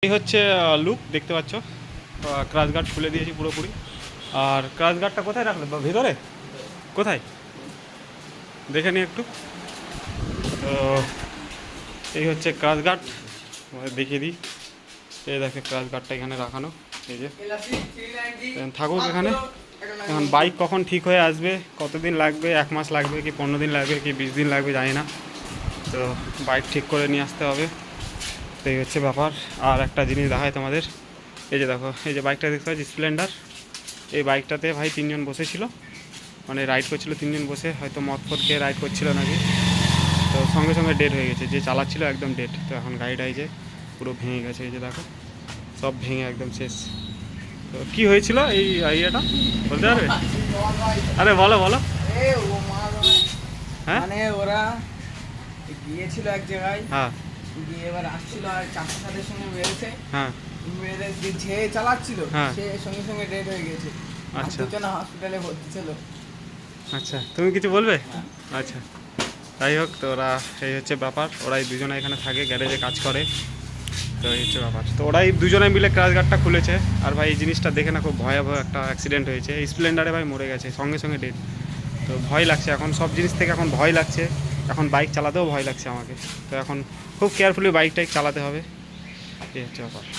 এই হচ্ছে লুক দেখতে পাচ্ছ, ক্রাশ গার্ড খুলে দিয়েছি পুরোপুরি। আর ক্রাশ গার্ডটা কোথায় রাখলে? ভিতরে কোথায় দেখে নিই একটু। তো এই হচ্ছে ক্রাশ গার্ড, দেখিয়ে দিই। এই দেখে ক্রাশ গার্ডটা এখানে রাখানো, এই যে থাকুক এখানে। এখন বাইক কখন ঠিক হয়ে আসবে, কতদিন লাগবে, 1 মাস লাগবে কি 15 দিন লাগবে কি 20 দিন লাগবে জানি না। তো বাইক ঠিক করে নিয়ে আসতে হবে, তো এই হচ্ছে ব্যাপার। আর একটা জিনিস দেখায় তোমাদের, এই যে দেখো, এই যে বাইকটা দেখতে পাচ্ছি স্প্লেন্ডার। এই বাইকটাতে ভাই 3 জন বসেছিল, মানে রাইড করছিল 3 জন বসে, হয়তো মদ ফদ খেয়ে রাইড করছিল নাকি। তো সঙ্গে সঙ্গে ডেড হয়ে গেছে, যে চালাচ্ছিল একদম ডেড। তো এখন গাড়িটা এই যে পুরো ভেঙে গেছে, এই যে দেখো সব ভেঙে একদম শেষ। তো কী হয়েছিল এই ইয়েটা বলতে পারবে? আরে বলো বলো। হ্যাঁ মানে ওরা গিয়েছিল এক জায়গায়, হ্যাঁ গিয়ে এবার আসছিল আর চারটে সাথে সঙ্গে মেরেছে। হ্যাঁ মেরে যে চালাচ্ছিল হ্যাঁ। সে সঙ্গে সঙ্গে ডেড হয়ে গেছে। আচ্ছা দুজনে হসপিটালে ভর্তি ছিল। আচ্ছা, তুমি কিছু বলবে? আচ্ছা, যাই হোক, তো ওরা এই হচ্ছে ব্যাপার। ওরাই দুজনে এখানে থাকে, গ্যারেজে কাজ করে। তো এই হচ্ছে ব্যাপার। তো ওরাই দুজনে মিলে ক্রাশ গার্ডটা খুলেছে। আর ভাই এই জিনিসটা দেখে না খুব ভয়াবহ একটা অ্যাক্সিডেন্ট হয়েছে। এই স্প্লেন্ডারে ভাই মরে গেছে সঙ্গে সঙ্গে ডেড। তো ভয় লাগছে এখন, সব জিনিস থেকে এখন ভয় লাগছে। এখন বাইক চালাতেও ভয় লাগছে আমাকে। তো এখন খুব কেয়ারফুলি বাইক টাইক চালাতে হবে, এই হচ্ছে ব্যাপার।